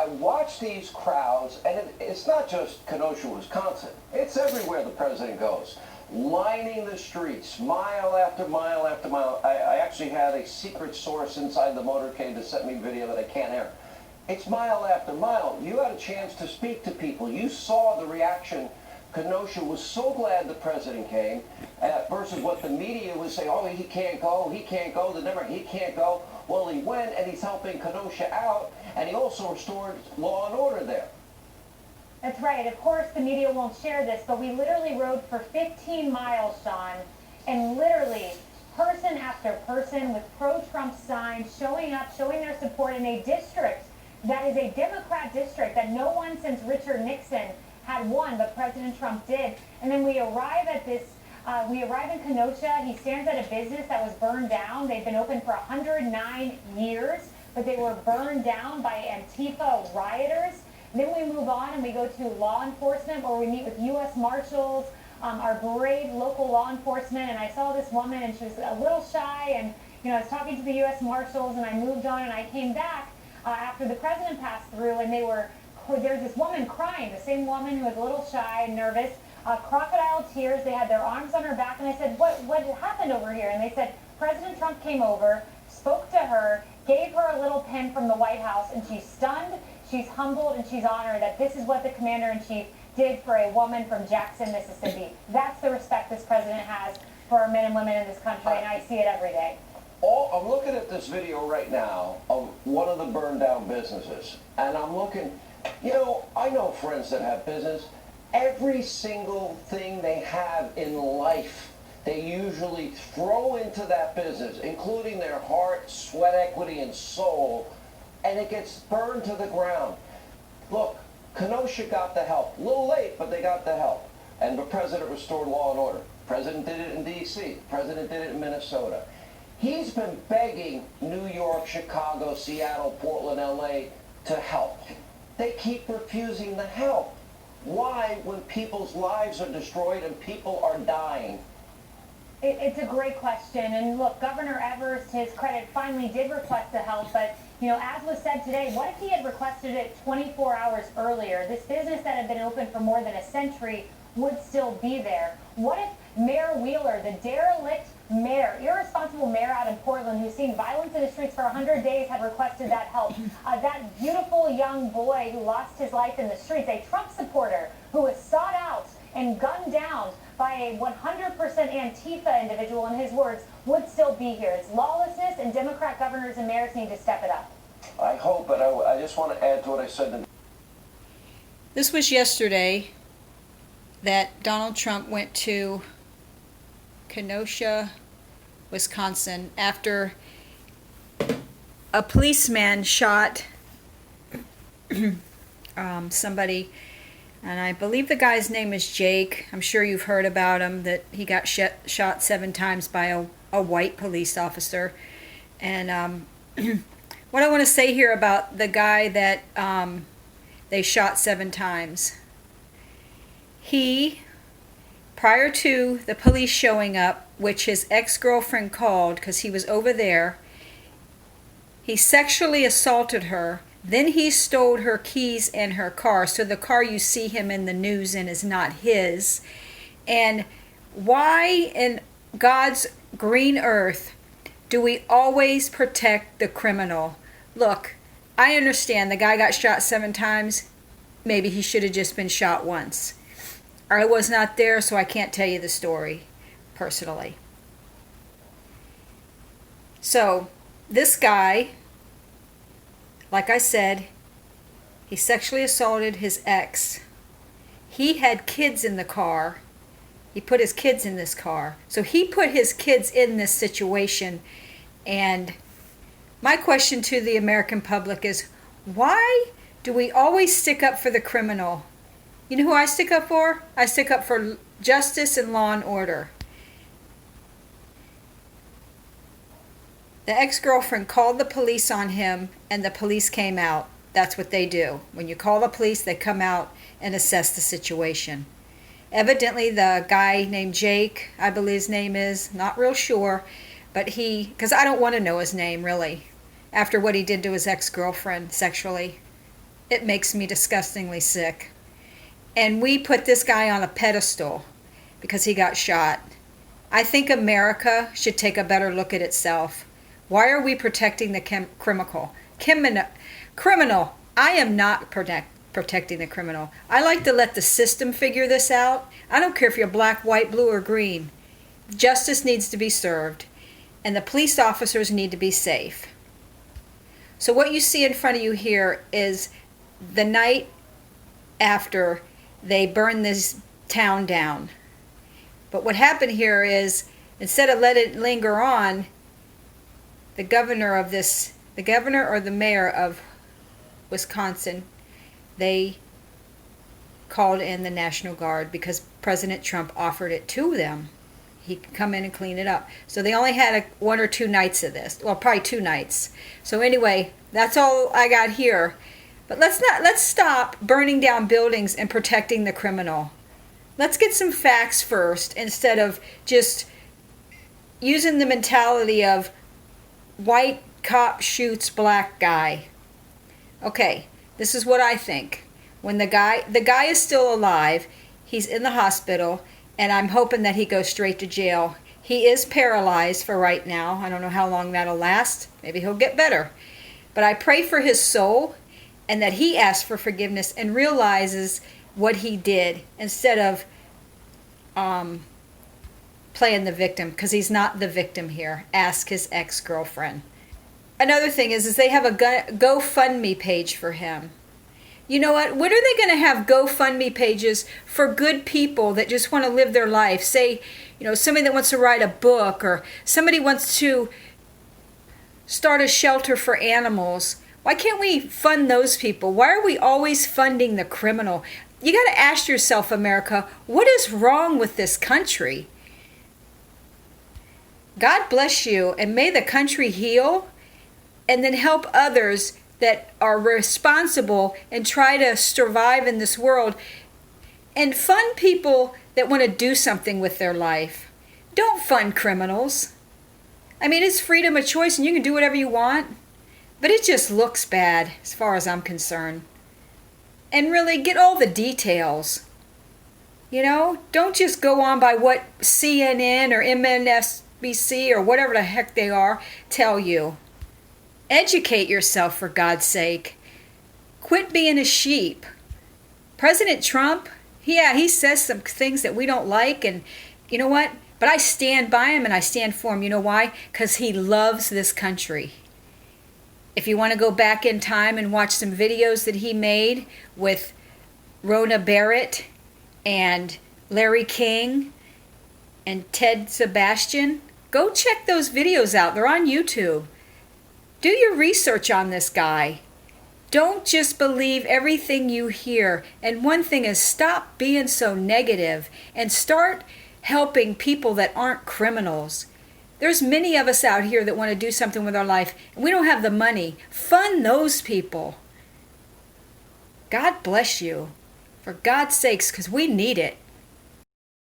I watch these crowds, and it's not just Kenosha, Wisconsin. It's everywhere the president goes, lining the streets, mile after mile after mile. I actually had a secret source inside the motorcade that sent me video that I can't air. It's mile after mile. You had a chance to speak to people. You saw the reaction. Kenosha was so glad the president came, versus what the media was saying, oh, he can't go, he can't go. Well, he went, and he's helping Kenosha out, and he also restored law and order there. That's right. Of course, the media won't share this, but we literally rode for 15 miles, Sean, and literally person after person with pro-Trump signs showing up, showing their support in a district that is a Democrat district that no one since Richard Nixon had won, but President Trump did. And then we arrive at this, we arrive in Kenosha. He stands at a business that was burned down. They've been open for 109 years, but they were burned down by Antifa rioters. Then we move on and we go to law enforcement, where we meet with U.S. Marshals, our brave local law enforcement. And I saw this woman, and she was a little shy, and I was talking to the U.S. Marshals, and I moved on, and I came back after the president passed through, and there's this woman crying, the same woman who was a little shy and nervous, crocodile tears. They had their arms on her back, and I said, what happened over here? And they said, President Trump came over, spoke to her, gave her a little pin from the White House, and she's stunned, she's humbled, and she's honored that this is what the commander-in-chief did for a woman from Jackson, Mississippi. That's the respect this president has for our men and women in this country, and I see it every day. I'm looking at this video right now of one of the burned down businesses, and I'm looking, I know friends that have business. Every single thing they have in life, they usually throw into that business, including their heart, sweat equity, and soul, and it gets burned to the ground. Look, Kenosha got the help. A little late, but they got the help. And the president restored law and order. The president did it in D.C. The president did it in Minnesota. He's been begging New York, Chicago, Seattle, Portland, L.A. to help. They keep refusing the help. Why, when people's lives are destroyed and people are dying? It's a great question. And look, Governor Evers, to his credit, finally did request the help. But, as was said today, what if he had requested it 24 hours earlier? This business that had been open for more than a century would still be there. What if Mayor Wheeler, the derelict mayor, irresponsible mayor out in Portland, who's seen violence in the streets for 100 days, had requested that help? That beautiful young boy who lost his life in the streets, a Trump supporter who was sought out and gunned down by a 100% Antifa individual, in his words, would still be here. It's lawlessness, and Democrat governors and mayors need to step it up. I hope, but I just want to add to what I said. This was yesterday that Donald Trump went to Kenosha, Wisconsin, after a policeman shot somebody, and I believe the guy's name is Jake. I'm sure you've heard about him, that he got shot 7 times by a white police officer. And what I want to say here about the guy that they shot 7 times, he, prior to the police showing up, which his ex-girlfriend called because he was over there, he sexually assaulted her. Then he stole her keys and her car. So the car you see him in the news in is not his. And why in God's green earth do we always protect the criminal? Look, I understand the guy got shot 7 times. Maybe he should have just been shot once. I was not there, so I can't tell you the story personally. So this guy, like I said, he sexually assaulted his ex. He had kids in the car. He put his kids in this car. So he put his kids in this situation. And my question to the American public is, why do we always stick up for the criminal? You know who I stick up for? I stick up for justice and law and order. The ex-girlfriend called the police on him, and the police came out. That's what they do. When you call the police, they come out and assess the situation. Evidently, the guy named Jake, I believe his name is, not real sure, but because I don't want to know his name, really, after what he did to his ex-girlfriend sexually. It makes me disgustingly sick. And we put this guy on a pedestal because he got shot. I think America should take a better look at itself. Why are we protecting the criminal? I am not protecting the criminal. I like to let the system figure this out. I don't care if you're black, white, blue, or green. Justice needs to be served, and the police officers need to be safe. So what you see in front of you here is the night after they burned this town down. But what happened here is, instead of letting it linger on, the governor or the mayor of Wisconsin, they called in the National Guard because President Trump offered it to them. He could come in and clean it up. So they only had 1 or 2 nights of this. Well, probably 2 nights. So anyway, that's all I got here. But let's stop burning down buildings and protecting the criminal. Let's get some facts first instead of just using the mentality of white cop shoots black guy. Okay, this is what I think. When the guy is still alive, he's in the hospital, and I'm hoping that he goes straight to jail. He is paralyzed for right now. I don't know how long that'll last. Maybe he'll get better. But I pray for his soul and that he asks for forgiveness and realizes what he did instead of playing the victim, because he's not the victim here. Ask his ex-girlfriend. Another thing is they have a GoFundMe page for him. You know what? When are they going to have GoFundMe pages for good people that just want to live their life? Say, somebody that wants to write a book, or somebody wants to start a shelter for animals. Why can't we fund those people? Why are we always funding the criminal? You got to ask yourself, America, what is wrong with this country? God bless you, and may the country heal, and then help others that are responsible and try to survive in this world, and fund people that want to do something with their life. Don't fund criminals. I mean, it's freedom of choice and you can do whatever you want, but it just looks bad as far as I'm concerned. And really, get all the details. Don't just go on by what CNN or MSNBC or whatever the heck they are tell you. Educate yourself, for God's sake. Quit being a sheep. President Trump, he says some things that we don't like, and you know what? But I stand by him and I stand for him. You know why? Because he loves this country. If you want to go back in time and watch some videos that he made with Rona Barrett and Larry King and Ted Sebastian, go check those videos out. They're on YouTube. Do your research on this guy. Don't just believe everything you hear. And one thing is, stop being so negative and start helping people that aren't criminals. There's many of us out here that want to do something with our life, and we don't have the money. Fund those people. God bless you. For God's sakes, because we need it.